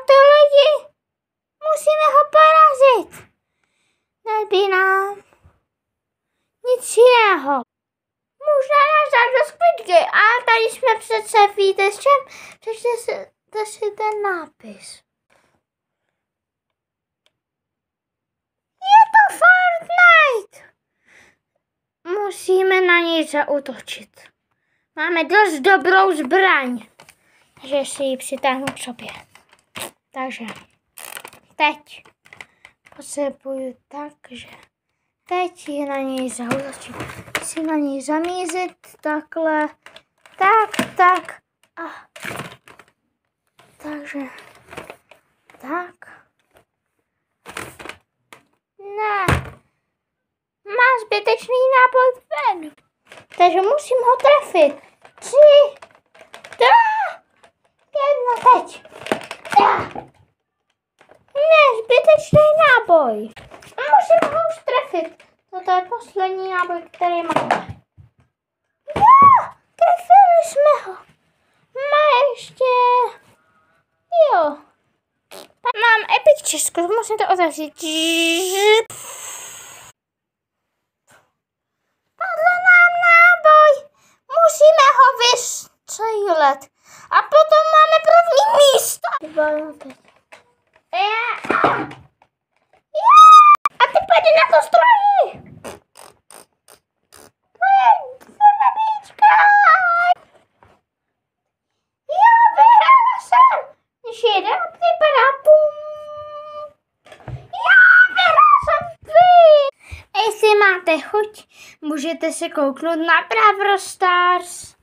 to lidi, musíme ho porazit. Nezbývá nám nic jiného. Možná nás dát do Squid Game, ale tady jsme přece, víte s čem? Přečtěte si ten nápis. Je to Fortnite! Musíme na něj zaútočit. Máme dost dobrou zbraň, takže si ji přitáhnu k sobě. Takže teď potřebuju takže teď je na něj zaútočit. Si na něj zamířit takhle, tak a takže tak. Ne, má zbytečný náboj ven, takže musím ho trefit. 3, 2, 1, teď. Ne, zbytečný náboj. Musím ho už trefit. Toto je poslední náboj, který máme. Jo, trefili jsme ho. Má ještě... Jo. Mám epic Česko, musím to otevřít. Padl nám náboj. Musíme ho vystřelit. A potom máme první místo. A ty pojď na to stroji. Jo, vyhrála jsem. Když jeden vypadá pum. Jo, vyhrála jsem vy. Jestli máte chuť, můžete se kouknout na Brawl Stars.